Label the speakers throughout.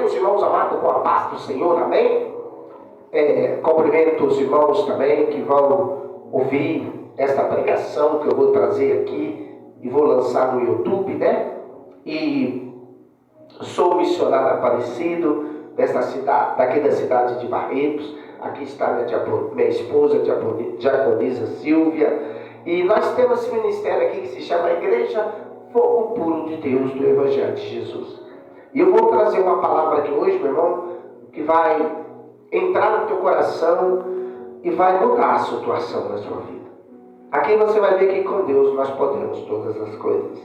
Speaker 1: Cumprimento os irmãos amados com a paz do Senhor, amém? Cumprimento os irmãos também que vão ouvir esta pregação que eu vou trazer aqui e vou lançar no YouTube, né? E sou missionário Aparecido desta cidade, daqui da cidade de Barretos. Aqui está minha esposa, diaconisa Silvia. E nós temos esse ministério aqui que se chama Igreja Fogo Puro de Deus do Evangelho de Jesus. E eu vou trazer uma palavra aqui hoje, meu irmão, que vai entrar no teu coração e vai mudar a situação na sua vida. Aqui você vai ver que com Deus nós podemos todas as coisas.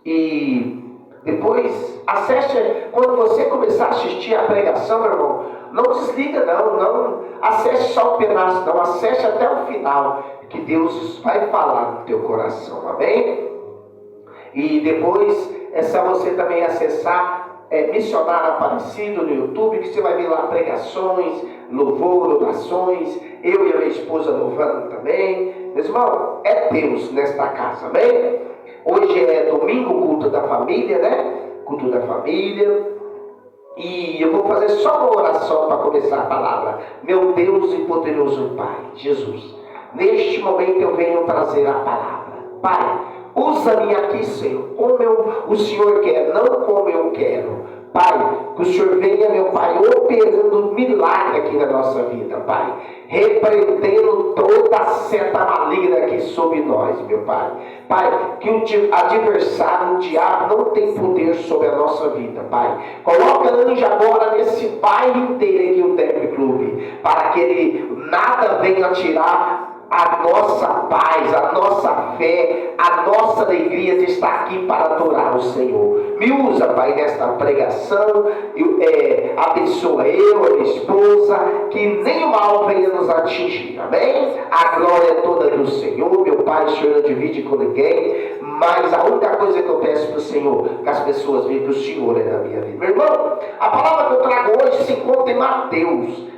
Speaker 1: E depois, acesse, quando você começar a assistir a pregação, meu irmão, não desliga não acesse só um pedaço, não, acesse até o final, que Deus vai falar no teu coração, amém? E depois é só você também acessar Missionário Aparecido no YouTube, que você vai ver lá pregações, louvor, orações, eu e a minha esposa louvando também. Meu irmão, é Deus nesta casa, amém? Hoje é domingo, culto da família, né? Culto da família. E eu vou fazer só uma oração para começar a palavra. Meu Deus e poderoso Pai, Jesus, neste momento eu venho trazer a palavra. Pai, usa-me aqui, Senhor, como o Senhor quer, não como eu quero. Pai, que o Senhor venha, meu Pai, operando milagre aqui na nossa vida, Pai. Repreendendo toda seta maligna aqui sobre nós, meu Pai. Pai, que o adversário, o diabo, não tem poder sobre a nossa vida, Pai. Coloca anjo agora nesse bairro inteiro aqui, o Derby Clube, para que ele nada venha tirar a nossa paz, a nossa fé, a nossa alegria de estar aqui para adorar o Senhor. Me usa, Pai, nesta pregação, abençoa eu, a minha esposa, que nem o mal venha nos atingir, amém? A glória é toda do Senhor, meu Pai, o Senhor não divide com ninguém, mas a única coisa que eu peço para o Senhor, que as pessoas vejam que o Senhor é na minha vida. Meu irmão, a palavra que eu trago hoje se encontra em Mateus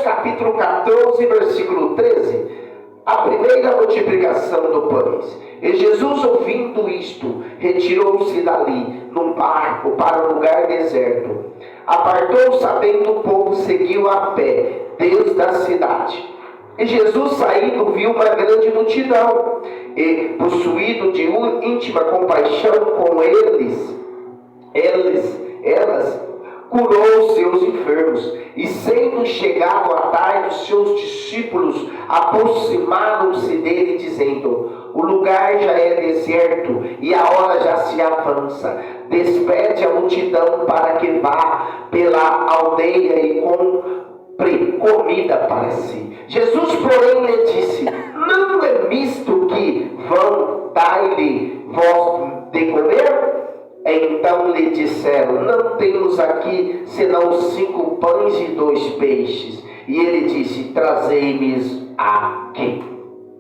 Speaker 1: capítulo 14, versículo 13, a primeira multiplicação do pães. E Jesus, ouvindo isto, retirou-se dali, num barco, para um lugar deserto. Apartou, sabendo o povo, seguiu a pé, desde a cidade. E Jesus, saindo, viu uma grande multidão, e, possuído de íntima compaixão com elas, curou os seus enfermos. E sendo chegado à tarde, os seus discípulos aproximaram-se dele, dizendo: o lugar já é deserto e a hora já se avança. Despede a multidão para que vá pela aldeia e compre comida para si. Jesus, porém, lhe disse: não é misto que vão dar-lhe vós de comer? Então lhe disseram: não temos aqui senão 5 pães e 2 peixes. E ele disse: trazei-me aqui.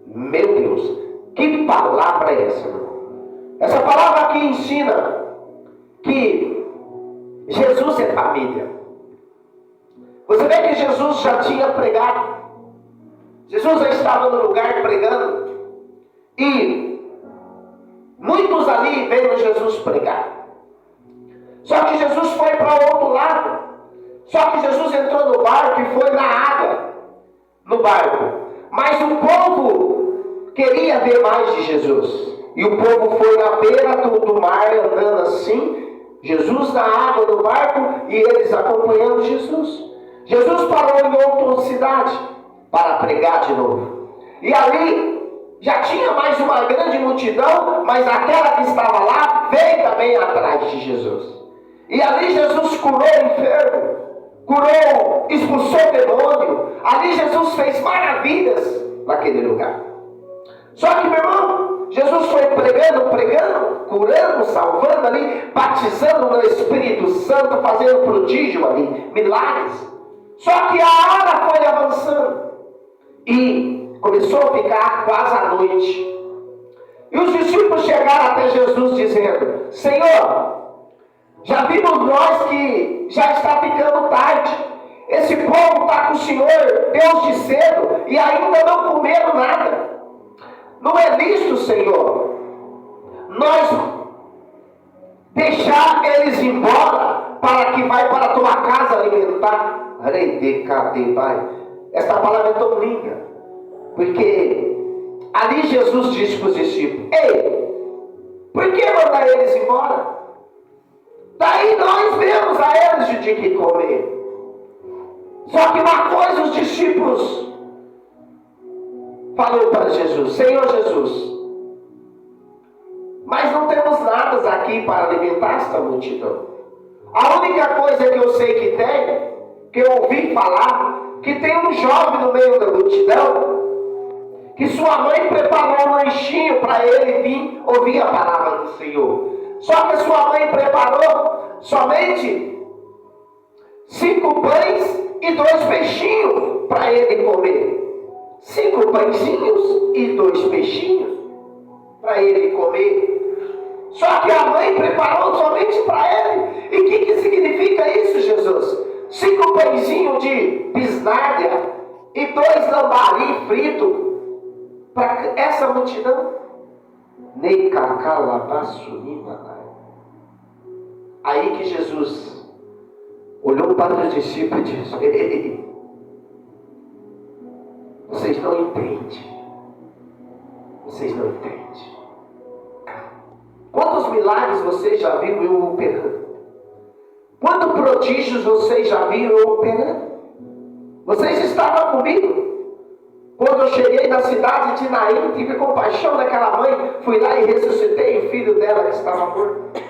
Speaker 1: Meu Deus, que palavra é essa, irmão? Essa palavra aqui ensina que Jesus é família. Você vê que Jesus já tinha pregado. Jesus já estava no lugar pregando. E muitos ali veio Jesus pregar. Só que Jesus foi para o outro lado. Só que Jesus entrou no barco e foi na água, no barco. Mas o povo queria ver mais de Jesus. E o povo foi na beira do mar, andando assim. Jesus na água do barco e eles acompanhando Jesus. Jesus parou em outra cidade para pregar de novo. E ali já tinha mais uma grande multidão, mas aquela que estava lá veio também atrás de Jesus. E ali Jesus curou o enfermo, expulsou o demônio. Ali Jesus fez maravilhas naquele lugar. Só que, meu irmão, Jesus foi pregando, curando, salvando ali, batizando no Espírito Santo, fazendo prodígio ali, milagres. Só que a hora foi avançando e começou a ficar quase a noite. E os discípulos chegaram até Jesus dizendo: Senhor, já vimos nós que já está ficando tarde. Esse povo está com o Senhor desde cedo e ainda não comeram nada. Não é lícito, Senhor, nós deixar eles embora para que vai para a tua casa alimentar. Essa palavra é tão linda, porque ali Jesus disse para os discípulos: ei, por que mandar eles embora? Daí nós vemos a eles de que comer. Só que uma coisa os discípulos falou para Jesus: Senhor Jesus, mas não temos nada aqui para alimentar esta multidão. A única coisa que eu sei que tem, que eu ouvi falar, que tem um jovem no meio da multidão, que sua mãe preparou um lanchinho para ele vir ouvir a palavra do Senhor. Só que sua mãe preparou somente 5 pães e 2 peixinhos para ele comer. 5 pãezinhos e 2 peixinhos para ele comer. Só que a mãe preparou somente para ele. E o que significa isso, Jesus? 5 pãezinhos de bisnáguia e 2 lambari frito para essa multidão. Aí que Jesus olhou para os discípulos e disse: ei, vocês não entendem. Vocês não entendem. Quantos milagres vocês já viram eu operando? Quantos prodígios vocês já viram eu operando? Vocês estavam comigo quando eu cheguei na cidade de Naim, tive compaixão daquela mãe, fui lá e ressuscitei o filho dela que estava morto.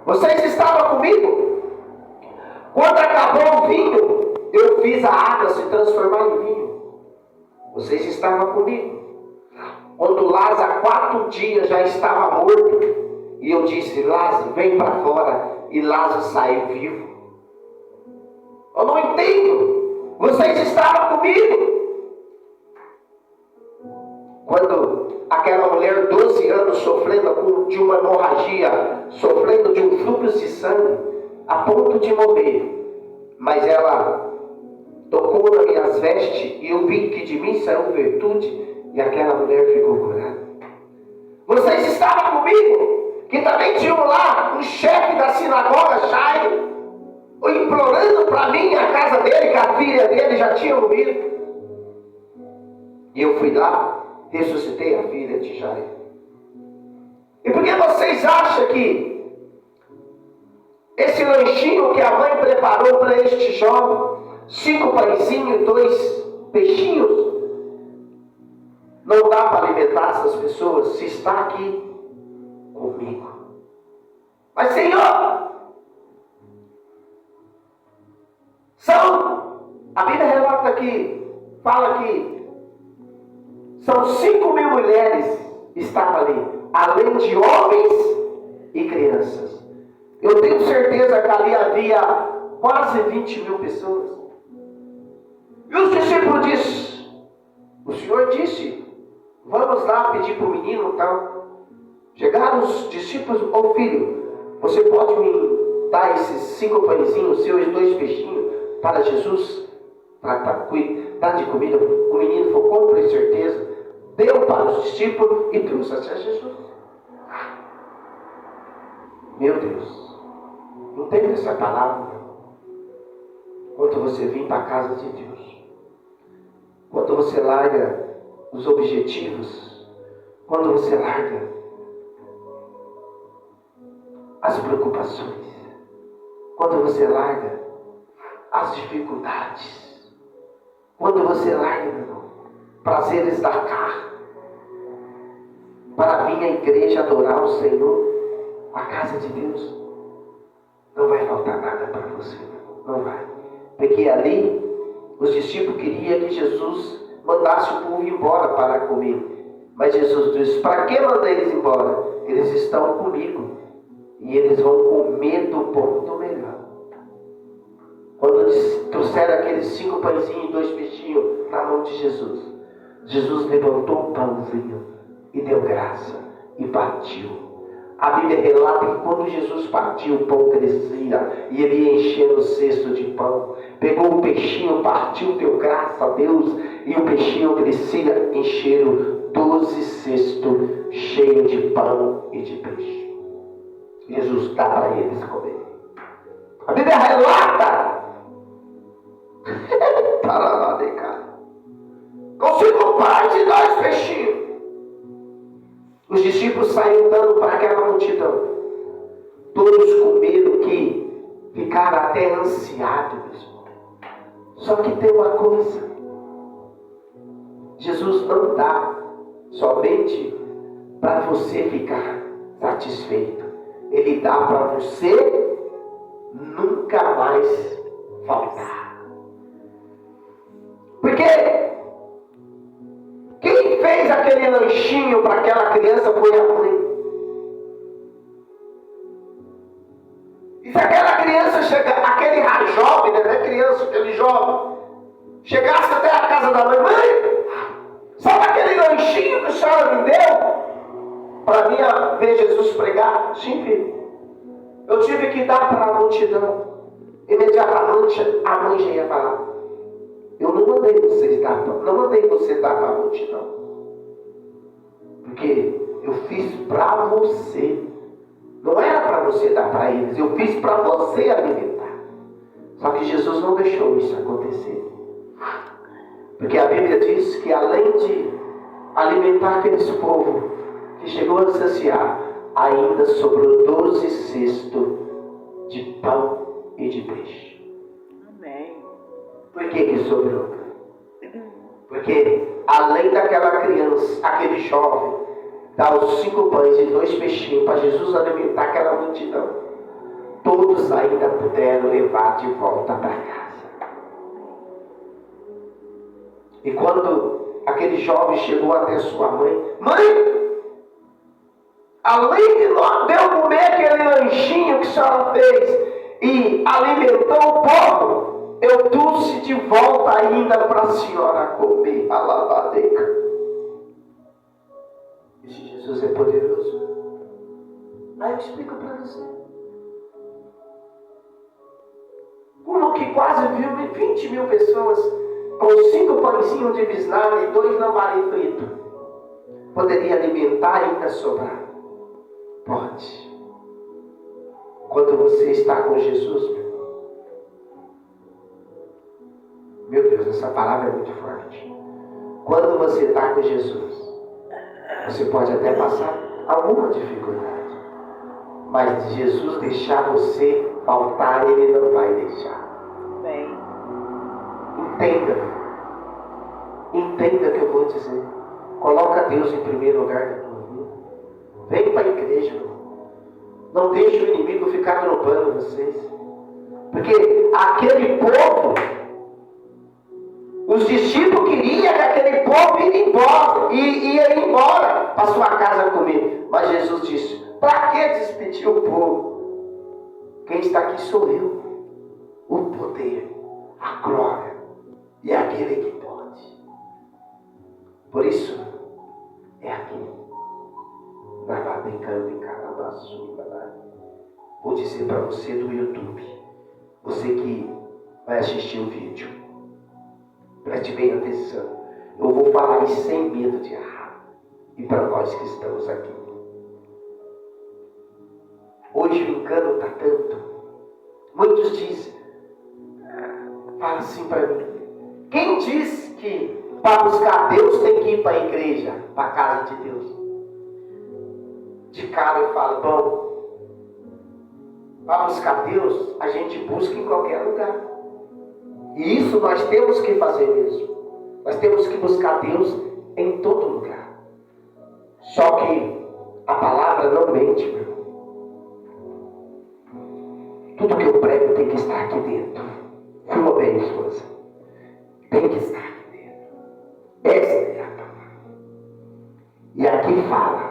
Speaker 1: Vocês estavam comigo quando acabou o vinho, eu fiz a água se transformar em vinho. Vocês estavam comigo quando Lázaro 4 dias já estava morto, e eu disse: Lázaro, vem para fora, e Lázaro saiu vivo. Eu não entendo. Vocês estavam comigo quando aquela mulher, 12 anos, sofrendo de uma hemorragia, sofrendo de um fluxo de sangue, a ponto de morrer, mas ela tocou nas minhas vestes, e eu vi que de mim saiu virtude, e aquela mulher ficou curada. Vocês estavam comigo, que também tinham lá um chefe da sinagoga, Jairo, implorando para mim a casa dele, que a filha dele já tinha morrido. E eu fui lá, ressuscitei a filha de Jairo. E por que vocês acham que esse lanchinho que a mãe preparou para este jovem, 5 pãezinhos e 2 peixinhos, não dá para alimentar essas pessoas se está aqui comigo? Mas Senhor, a Bíblia relata aqui, fala que são 5.000 mulheres que estavam ali, além de homens e crianças. Eu tenho certeza que ali havia quase 20.000 pessoas. E os discípulos disseram: o Senhor disse, vamos lá pedir para o menino tal. Chegaram os discípulos: ô filho, você pode me dar esses 5 pãezinhos seus e 2 peixinhos para Jesus? Para dar de comida. O menino falou com certeza, deu para os discípulos e trouxe a Jesus. Meu Deus, entende essa palavra? Quando você vem para a casa de Deus, quando você larga os objetivos, quando você larga as preocupações, quando você larga as dificuldades, quando você larga, meu irmão, prazeres da carne, para vir à igreja adorar o Senhor, a casa de Deus, não vai faltar nada para você, não vai. Porque ali os discípulos queriam que Jesus mandasse o povo embora para comer. Mas Jesus disse: para que mandar eles embora? Eles estão comigo e eles vão comer do bom do melhor. Quando trouxeram aqueles 5 pãezinhos e 2 peixinhos na mão de Jesus, Jesus levantou o pãozinho e deu graça e partiu. A Bíblia relata que quando Jesus partiu, o pão crescia e ele ia enchendo o cesto de pão. Pegou o peixinho, partiu, deu graça a Deus, e o peixinho crescia, encheram 12 cestos cheios de pão e de peixe. Jesus dá para eles comer. falando para aquela multidão. Todos comeram que ficaram até ansiados. Só que tem uma coisa. Jesus não dá somente para você ficar satisfeito. Ele dá para você nunca mais faltar. Porque quem fez aquele lanchinho para aquela criança foi a mãe. E se aquela criança chegar, aquele jovem, né? Não é criança, aquele jovem, chegasse até a casa da mãe, sabe aquele lanchinho que a senhora me deu para mim ver Jesus pregar? Sim, filho. Eu tive que dar para a multidão. Imediatamente a mãe já ia falar: eu não mandei você dar para a multidão, porque eu fiz para você. Não era para você dar para eles, eu fiz para você alimentar. Só que Jesus não deixou isso acontecer. Porque a Bíblia diz que além de alimentar aqueles povos que chegou a saciar, ainda sobrou 12 cestos de pão e de peixe.
Speaker 2: Amém.
Speaker 1: Por que sobrou? Porque além daquela criança, aquele jovem, dar os 5 pães e 2 peixinhos para Jesus alimentar aquela multidão, todos ainda puderam levar de volta para casa. E quando aquele jovem chegou até sua mãe: mãe, além de eu comer aquele lanchinho que a senhora fez e alimentou o povo, eu trouxe de volta ainda para a senhora comer a lavadeira. Esse Jesus é poderoso. Aí eu explico para você. Como que quase 20 mil pessoas com 5 pãezinhos de bisnaga e 2 lambari fritos poderia alimentar e ainda sobrar? Pode. Quando você está com Jesus, meu Deus, essa palavra é muito forte. Quando você está com Jesus, você pode até passar alguma dificuldade, mas Jesus deixar você faltar, Ele não vai deixar.
Speaker 2: Bem.
Speaker 1: Entenda o que eu vou dizer. Coloca Deus em primeiro lugar na tua vida. Vem para a igreja. Não deixe o inimigo ficar roubando vocês. Porque aquele povo, os discípulos queriam que aquele povo ia embora para sua casa comer. Mas Jesus disse: para que despedir o povo? Quem está aqui sou eu. O poder, a glória e aquele que pode. Por isso, é aqui. Vou dizer para você do YouTube, você que vai assistir o vídeo, preste bem atenção. Eu vou falar isso sem medo de errar. E para nós que estamos aqui, hoje o engano está tanto. Muitos dizem, fala assim para mim: quem diz que para buscar Deus tem que ir para a igreja, para a casa de Deus? De cara eu falo: bom, para buscar Deus a gente busca em qualquer lugar. E isso nós temos que fazer mesmo. Nós temos que buscar Deus em todo lugar. Só que a palavra não mente, meu irmão. Tudo que eu prego tem que estar aqui dentro. Filma bem, esposa. Tem que estar aqui dentro. Essa é a palavra. E aqui fala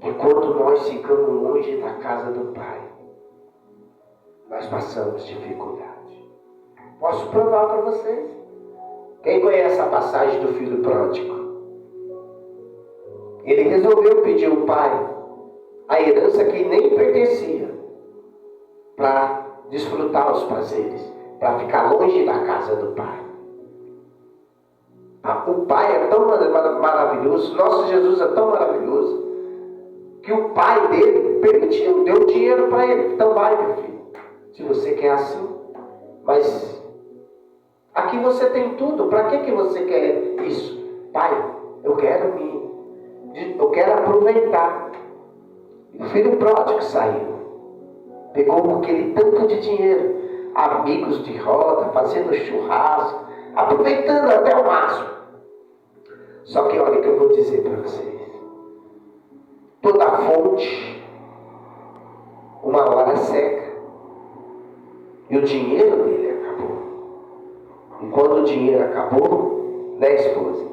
Speaker 1: que quando nós ficamos longe da casa do Pai, nós passamos dificuldade. Posso provar para vocês? Quem conhece a passagem do filho pródigo? Ele resolveu pedir ao pai a herança que nem pertencia, para desfrutar os prazeres, para ficar longe da casa do pai. O pai é tão maravilhoso, nosso Jesus é tão maravilhoso, que o pai dele permitiu, deu dinheiro para ele. Então vai, meu filho, se você quer assim. Mas aqui você tem tudo, para que você quer isso? Pai, eu quero me eu quero aproveitar. O filho pródigo saiu. Pegou aquele tanto de dinheiro, amigos de roda, fazendo churrasco, aproveitando até o máximo. Só que olha o que eu vou dizer para vocês. Toda fonte, uma hora seca. E o dinheiro dele acabou. E quando o dinheiro acabou, né, esposa?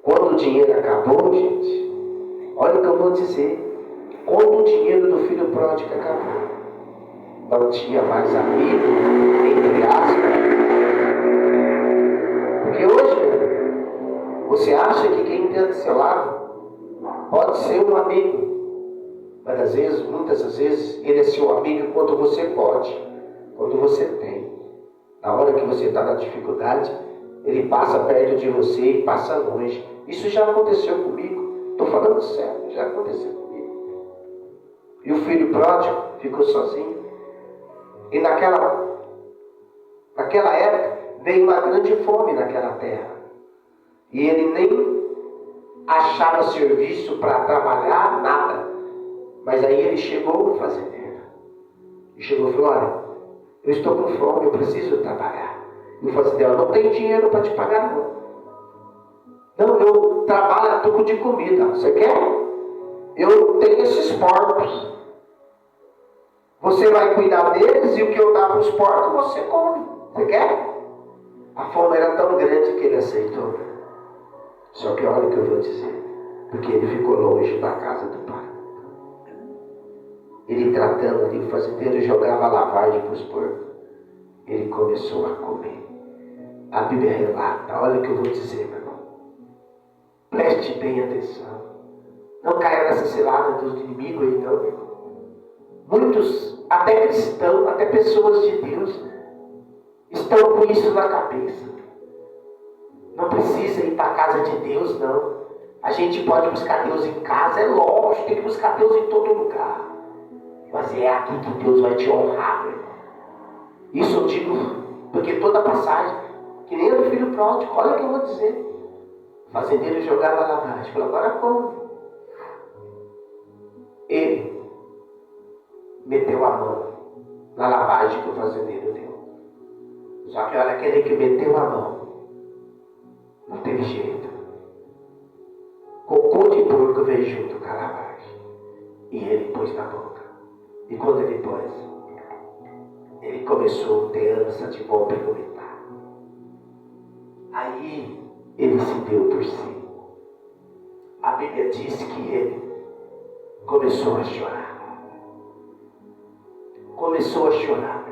Speaker 1: Quando o dinheiro acabou, gente, olha o que eu vou dizer. Quando o dinheiro do filho pródigo acabou, não tinha mais amigo, entre aspas. Porque hoje, você acha que quem está do seu lado pode ser um amigo. Mas às vezes, muitas das vezes, ele é seu amigo quando você pode, quando você tem. Na hora que você está na dificuldade, ele passa perto de você e passa longe. Isso já aconteceu comigo. Estou falando sério, já aconteceu comigo. E o filho pródigo ficou sozinho. E naquela época veio uma grande fome naquela terra. E ele nem achava serviço para trabalhar, nada. Mas aí ele chegou no fazendeiro. E chegou e falou: olha, eu estou com fome, eu preciso trabalhar. E o fazendeiro: não tem dinheiro para te pagar, não. Não, eu trabalho a troco de comida. Você quer? Eu tenho esses porcos. Você vai cuidar deles e o que eu dar para os porcos você come. Você quer? A fome era tão grande que ele aceitou. Só que olha o que eu vou dizer. Porque ele ficou longe da casa do pai. Ele tratando ali, o fazendeiro jogava lavagem para os porcos. Ele começou a comer. A Bíblia relata, olha o que eu vou dizer, meu irmão. Preste bem atenção. Não caia nessa cilada dos inimigos aí, não, meu irmão. Muitos, até cristãos, até pessoas de Deus, estão com isso na cabeça. Não precisa ir para a casa de Deus, não. A gente pode buscar Deus em casa, é lógico, tem que buscar Deus em todo lugar. Mas é aqui que Deus vai te honrar, meu irmão. Isso eu digo porque toda passagem, que nem o filho pródigo, olha o que eu vou dizer. O fazendeiro jogava a lavagem, falou: agora come. Ele meteu a mão na lavagem que o fazendeiro deu. Só que olha, aquele que meteu a mão, não teve jeito. Cocô de porco veio junto com a lavagem. E ele pôs na boca. E quando ele pôs, ele começou a ter ânsia de vomitar. Aí ele se deu por si. A Bíblia diz que ele começou a chorar. Começou a chorar.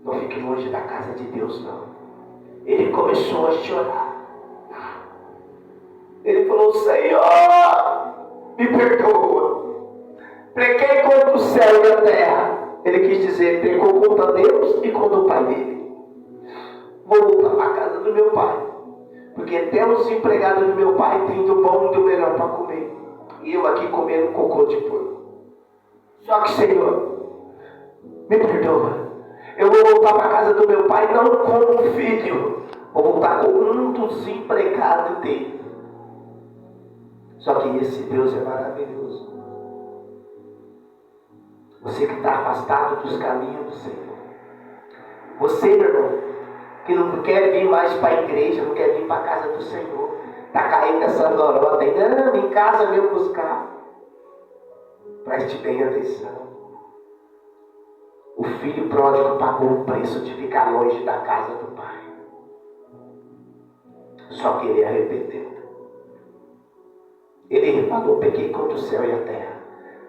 Speaker 1: Não fique longe da casa de Deus, não. Ele começou a chorar. Ele falou: Senhor, me perdoa. Pequei contra o céu e a terra. Ele quis dizer, pecou contra Deus e contra o pai dele. Vou voltar para a casa do meu pai. Porque até os empregados do meu pai têm do bom e do melhor para comer. E eu aqui comendo cocô de porco. Só que, Senhor, me perdoa. Eu vou voltar para a casa do meu pai não como um filho. Vou voltar como um dos empregados dele. Só que esse Deus é maravilhoso. Você que está afastado dos caminhos do Senhor. Você, meu irmão, que não quer vir mais para a igreja, não quer vir para a casa do Senhor. Está caindo nessa lorota aí. Não, em casa meu buscar. Preste bem atenção. O filho pródigo pagou o preço de ficar longe da casa do pai. Só que ele arrependeu. Ele falou: pequei contra o céu e a terra.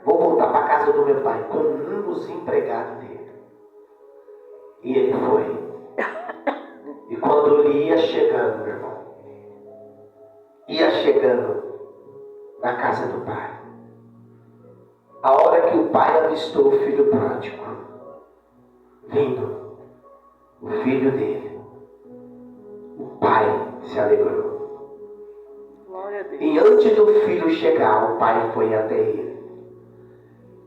Speaker 1: Vou voltar para a casa do meu pai com um dos empregados dele. E ele foi. E quando ele ia chegando, meu irmão, ia chegando na casa do pai, a hora que o pai avistou o filho pródigo vindo, o filho dele, o pai se alegrou. E antes do filho chegar, o pai foi até ele.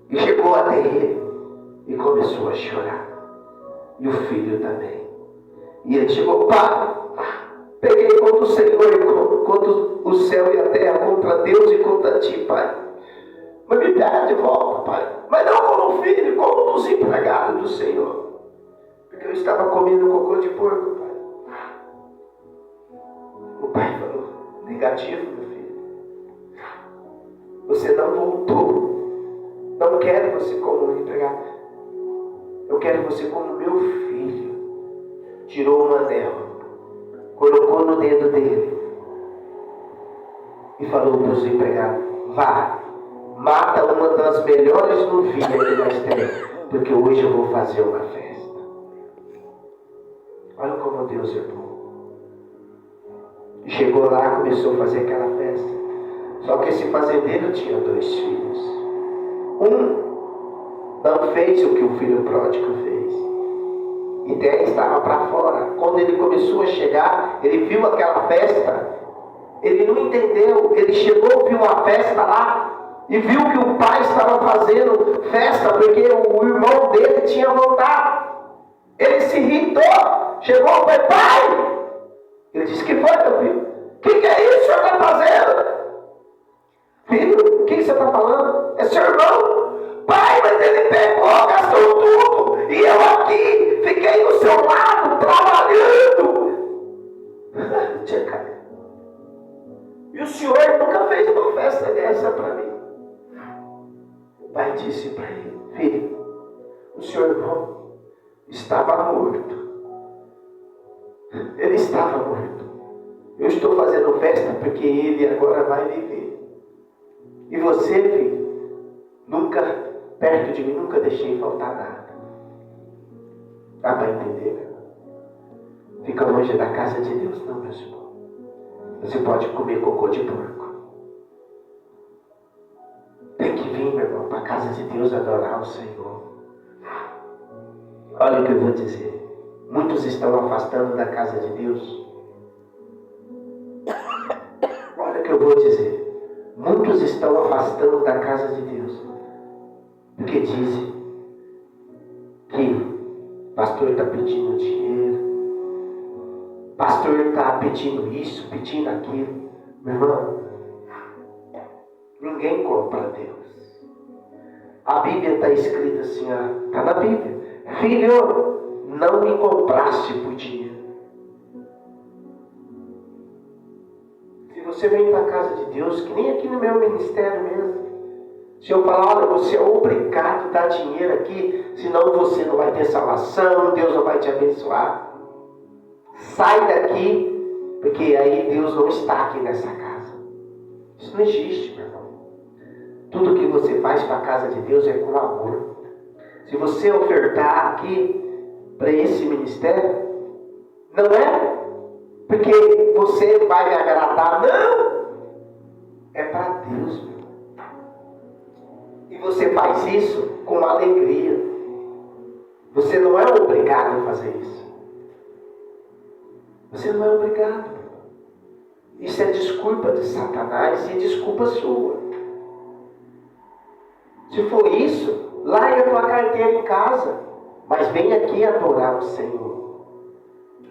Speaker 1: E chegou até ele e começou a chorar. E o filho também. E ele chegou: pai, Peguei contra o Senhor e contra o céu e a terra, contra Deus e contra ti, Pai. Mas me pede de volta, Pai. Mas não como filho, como dos empregados do Senhor. Porque eu estava comendo cocô de porco, Pai. O Pai falou, negativo, meu filho. Você não voltou. Não quero você como um empregado. Eu quero você como meu filho. Tirou um anel, colocou no dedo dele e falou para os empregados, vá, mata uma das melhores novilhas que nós temos, porque hoje eu vou fazer uma festa. Olha como Deus é bom. E chegou lá, começou a fazer aquela festa. Só que esse fazendeiro tinha 2 filhos. Um não fez o que o filho pródigo fez. E 10 estava para fora. Quando ele começou a chegar, ele viu aquela festa. Ele não entendeu. Ele chegou, viu a festa lá e viu que o pai estava fazendo festa porque o irmão dele tinha voltado. Ele se irritou. Chegou ao pai, pai! Ele disse, que foi, meu filho? O que é isso que o senhor está fazendo? Filho, o que você está falando? É seu irmão? Pai, mas ele pegou, gastou tudo. E eu aqui, fiquei do seu lado, trabalhando. E o senhor nunca fez uma festa dessa para mim. O pai disse para ele, filho, o seu irmão estava morto. Ele estava morto. Eu estou fazendo festa porque ele agora vai viver. E você, filho, nunca, perto de mim, nunca deixei faltar nada. Dá para entender, meu irmão? Fica longe da casa de Deus, não, meus irmãos. Você pode comer cocô de porco. Tem que vir, meu irmão, para a casa de Deus adorar o Senhor. Olha o que eu vou dizer. Muitos estão afastando da casa de Deus. Olha o que eu vou dizer. Muitos estão afastando da casa de Deus. Porque dizem que o pastor está pedindo dinheiro. O pastor está pedindo isso, pedindo aquilo. Meu irmão, ninguém compra Deus. A Bíblia está escrita assim, está na Bíblia. Filho, não me compraste por dinheiro. Se você vem para a casa de Deus, que nem aqui no meu ministério mesmo, se eu falar, olha, você é obrigado a dar dinheiro aqui, senão você não vai ter salvação, Deus não vai te abençoar. Sai daqui, porque aí Deus não está aqui nessa casa. Isso não existe, meu irmão. Tudo que você faz para a casa de Deus é com amor. Se você ofertar aqui para esse ministério, não é porque você vai me agradar, não. É para Deus, meu. E você faz isso com alegria. Você não é obrigado a fazer isso. Você não é obrigado. Isso é desculpa de Satanás e desculpa sua. Se for isso, larga a tua carteira em casa. Mas vem aqui adorar o Senhor.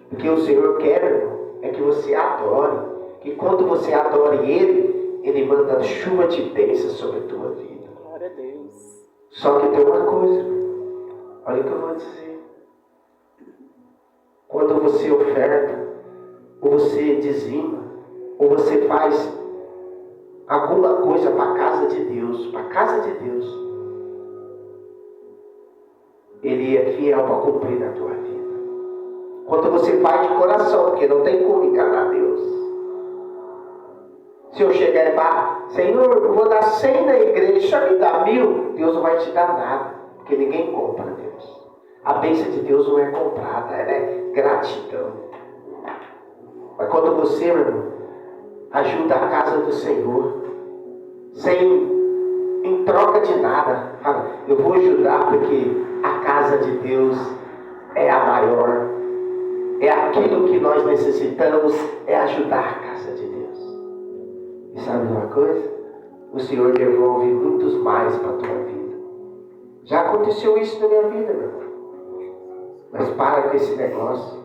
Speaker 1: Porque o Senhor quer, irmão, é que você adore. Que quando você adore Ele, Ele manda chuva de bênção sobre a tua vida.
Speaker 2: Glória a Deus.
Speaker 1: Só que tem uma coisa. Olha o que eu vou dizer. Quando você oferta, ou você dizima, ou você faz alguma coisa para a casa de Deus, Ele é fiel para cumprir na tua vida. Quando você faz de coração, porque não tem como enganar Deus. Se eu chegar e falar, Senhor, eu vou dar 100 na igreja, só me dá 1000, Deus não vai te dar nada, porque ninguém compra Deus. A bênção de Deus não é comprada, ela é gratidão. Mas quando você, meu irmão, ajuda a casa do Senhor, em troca de nada, fala, eu vou ajudar porque a casa de Deus é a maior, é aquilo que nós necessitamos, é ajudar a casa de Deus. E sabe uma coisa? O Senhor devolve muitos mais para a tua vida. Já aconteceu isso na minha vida, meu irmão. Mas para com esse negócio.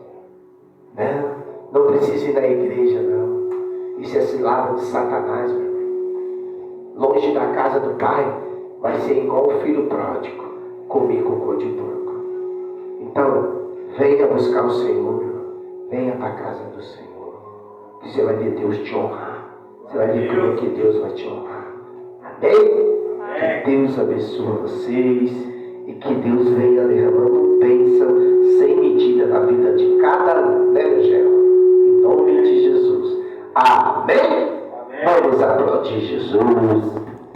Speaker 1: Não, Não precisa ir na igreja, não. Isso é cilada de Satanás, meu irmão. Longe da casa do Pai, vai ser igual o filho pródigo, comer cocô de porco. Então, venha buscar o Senhor, meu irmão. Venha para a casa do Senhor. Você vai ver Deus te honrar. Você vai ver como é que Deus vai te honrar. Amém? Que Deus abençoe vocês e que Deus venha derramando bênção sem medida na vida de cada um, né, meu Gelo? Em nome de Jesus. Amém? Vamos aplaudir Jesus.